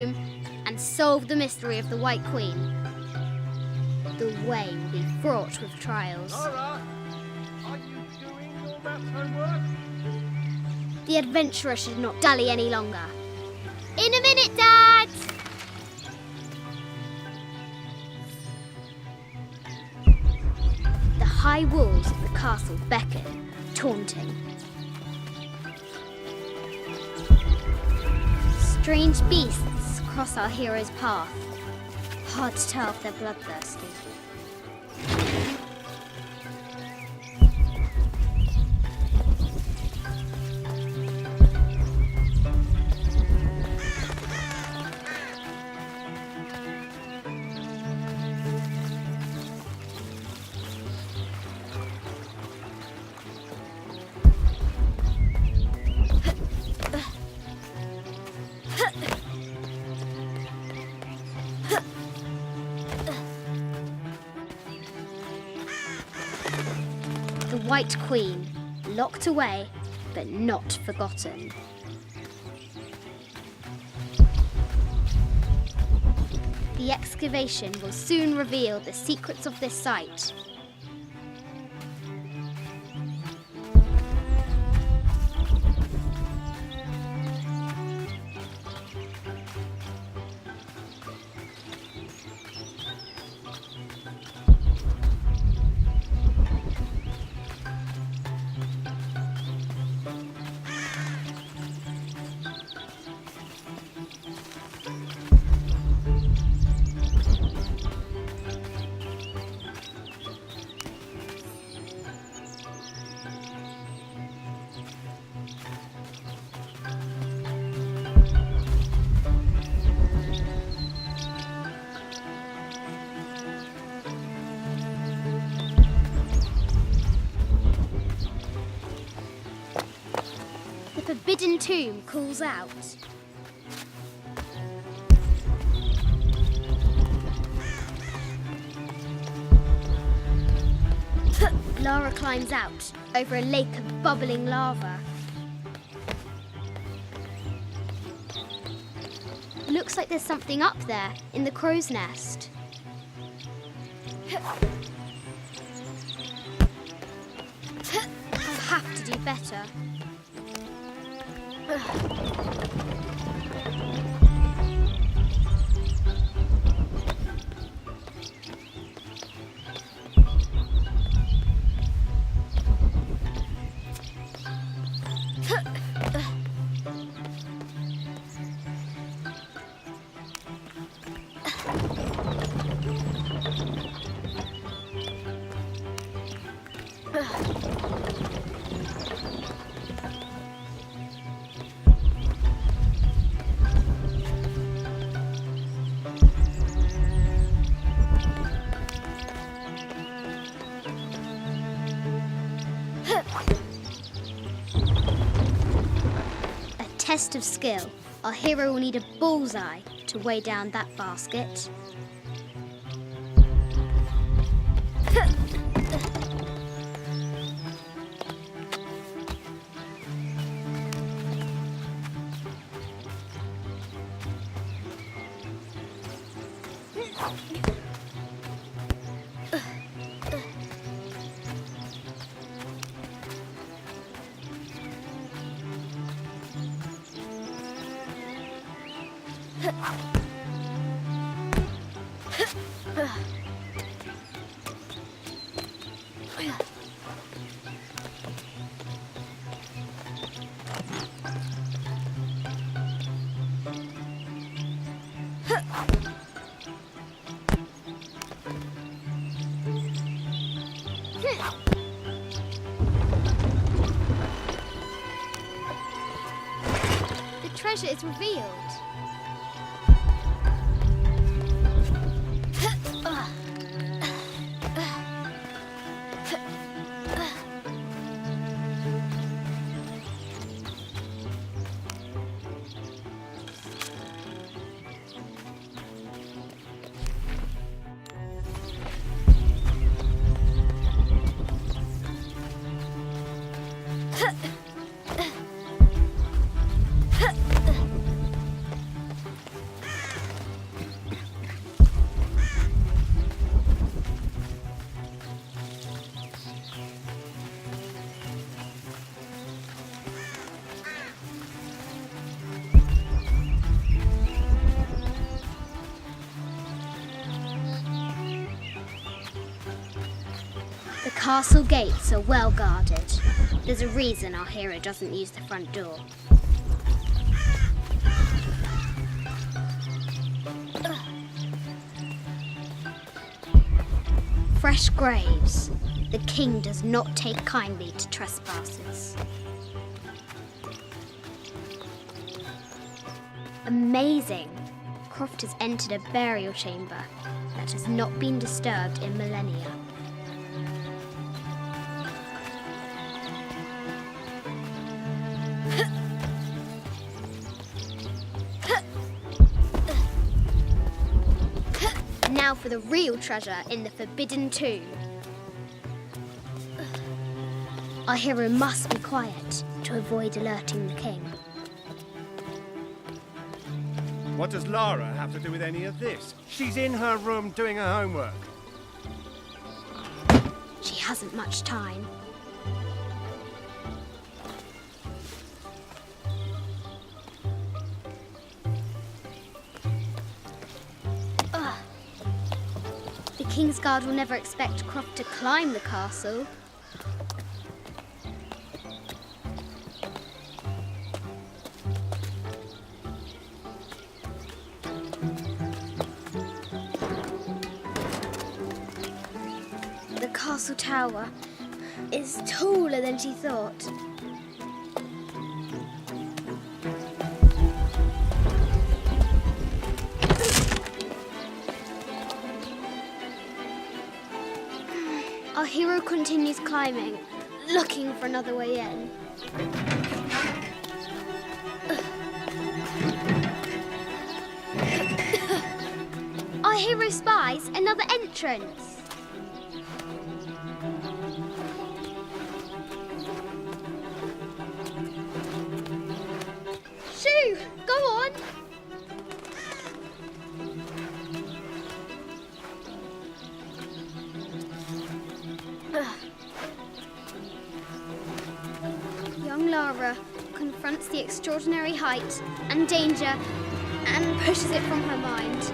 and solve the mystery of the White Queen. The way will be fraught with trials. Laura, are you doing all that homework? The adventurer should not dally any longer. In a minute, Dad! The high walls of the castle beckon, taunting. Strange beasts cross our hero's path. Hard to tell if they're bloodthirsty. The White Queen, locked away, but not forgotten. The excavation will soon reveal the secrets of this site. The forbidden tomb calls out. Lara climbs out over a lake of bubbling lava. Looks like there's something up there in the crow's nest. I'll have to do better. A test of skill. Our hero will need a bullseye to weigh down that basket. The treasure is revealed. castle gates are well guarded. There's a reason our hero doesn't use the front door. Fresh graves. The king does not take kindly to trespassers. Amazing! Croft has entered a burial chamber that has not been disturbed in millennia. Now for the real treasure in the Forbidden Tomb. Our hero must be quiet to avoid alerting the king. What does Lara have to do with any of this? She's in her room doing her homework. She hasn't much time. The King's Guard will never expect Croft to climb the castle. The castle tower is taller than she thought. Our hero continues climbing, looking for another way in. Our hero spies another entrance. Shoo! Go on! Young Lara confronts the extraordinary height and danger and pushes it from her mind.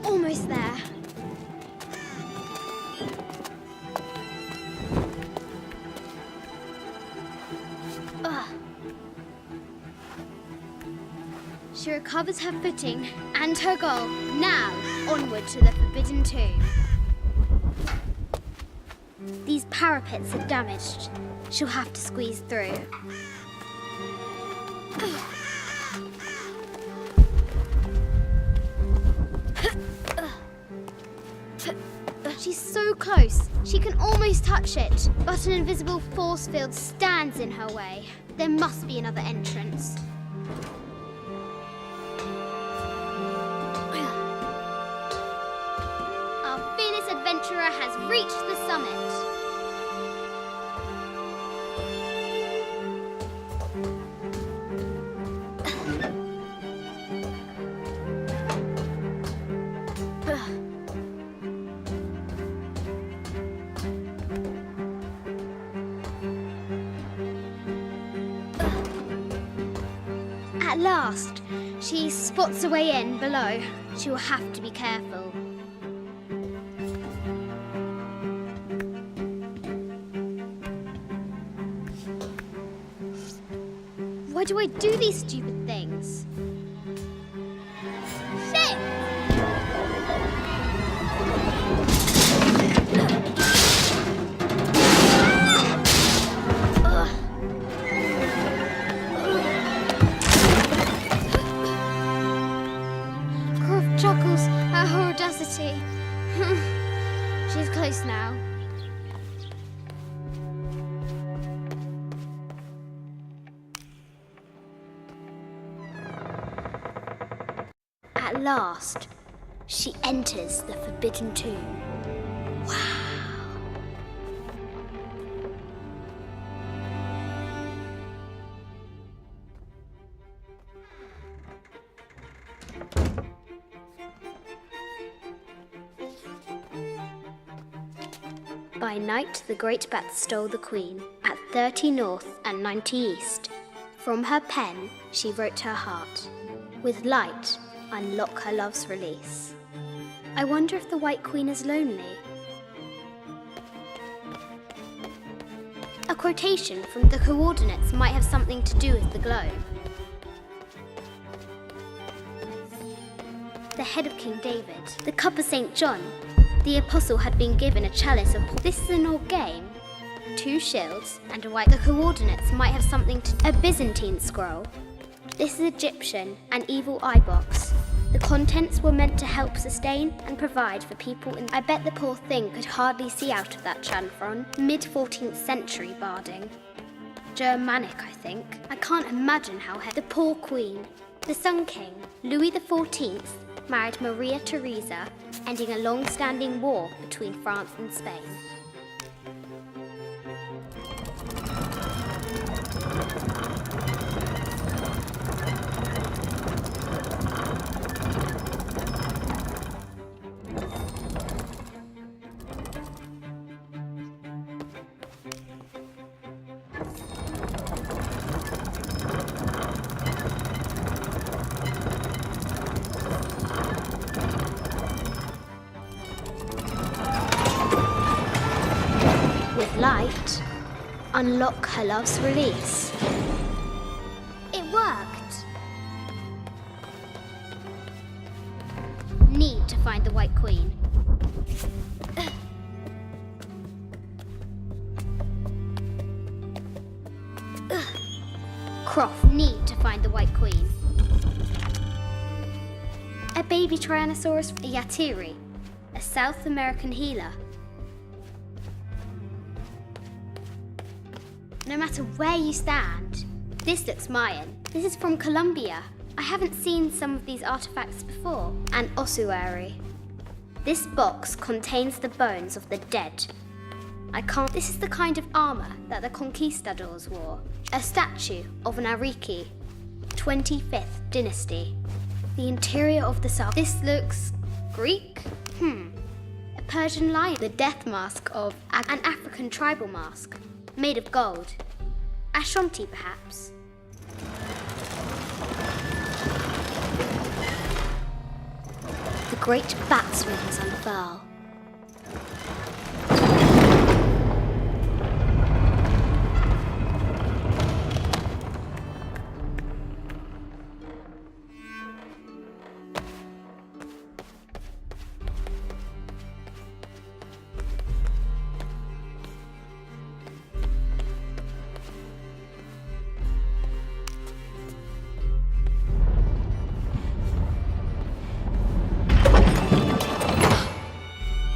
Almost there. She recovers her footing and her goal. Now, onward to the Forbidden Tomb. These parapets are damaged. She'll have to squeeze through. She's so close. She can almost touch it, but an invisible force field stands in her way. There must be another entrance. Our fearless adventurer has reached the summit. At last, she spots a way in below. She will have to be careful. Why do I do these stupid things? Shit! Chuckles at her audacity. She's close now. At last, she enters the Forbidden Tomb. Wow. By night, the great bat stole the queen at 30 north and 90 east. From her pen, she wrote her heart. With light, unlock her love's release. I wonder if the White Queen is lonely. A quotation from the coordinates might have something to do with the globe. The head of King David, the cup of St. John. The apostle had been given a chalice of... This is an old game. 2 shields and a white... The coordinates might have something to... A Byzantine scroll. This is Egyptian, an evil eye box. The contents were meant to help sustain and provide for people in... I bet the poor thing could hardly see out of that chanfron. Mid-14th century barding. Germanic, I think. I can't imagine how... The poor queen. The Sun King, Louis XIV, married Maria Theresa, ending a long-standing war between France and Spain. Light, unlock her love's release. It worked. Need to find the White Queen. Croft, need to find the White Queen. A baby Tyrannosaurus, a Yatiri, a South American healer. No matter where you stand, this looks Mayan. This is from Colombia. I haven't seen some of these artifacts before. An ossuary. This box contains the bones of the dead. This is the kind of armor that the conquistadors wore. A statue of an Ariki, 25th dynasty. The interior of the sarcophagus. This looks Greek? A Persian lion. The death mask of an African tribal mask. Made of gold. Ashanti, perhaps. The great bat's wings unfurl.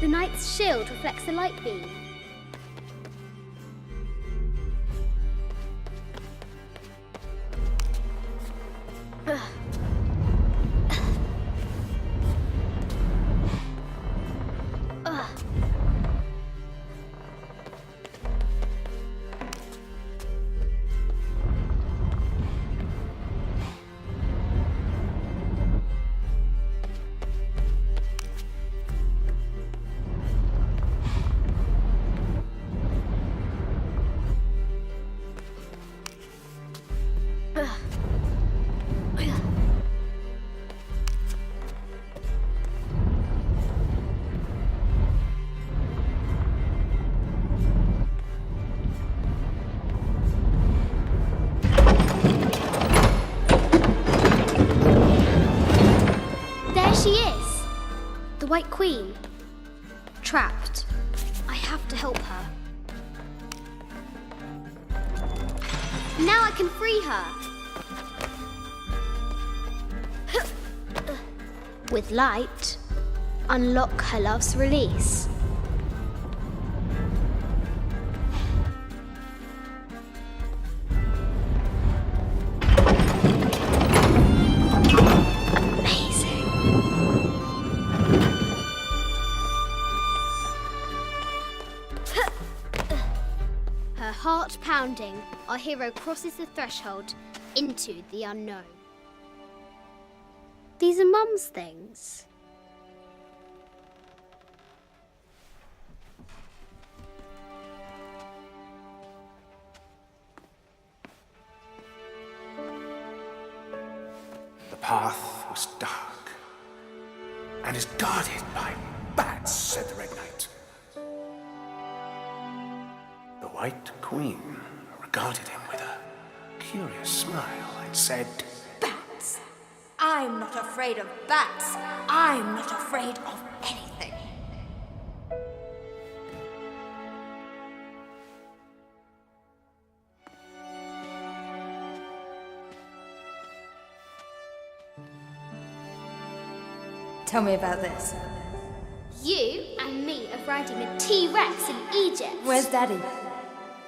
The knight's shield reflects the light beam. She is! The White Queen. Trapped. I have to help her. Now I can free her. With light, unlock her love's release. Heart pounding, our hero crosses the threshold into the unknown. These are Mum's things. path was dark and is guarded by bats, said the Red Knight. The White Queen regarded him with a curious smile and said, Bats? I'm not afraid of bats. I'm not afraid of anything. Tell me about this. You and me are riding a T-Rex in Egypt. Where's Daddy?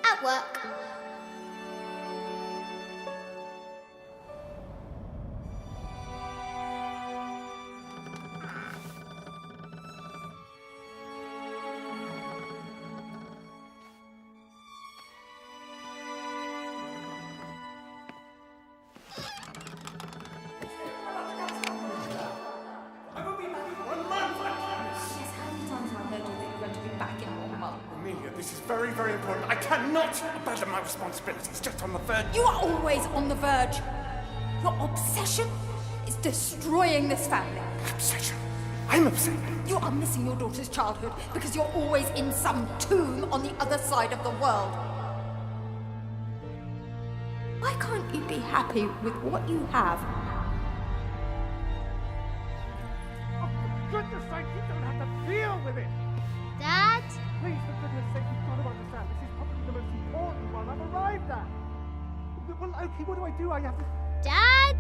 At work. Amelia, this is very, very important. I cannot abandon my responsibilities just on the verge. You are always on the verge. Your obsession is destroying this family. Obsession? I'm upset. You are missing your daughter's childhood because you're always in some tomb on the other side of the world. Why can't you be happy with what you have? Oh, for goodness sake, you don't have to deal with it. Dad? Please, for goodness sake, you've got to understand. This is probably the most important one I've arrived at. Well, okay, what do? I have to... Dad?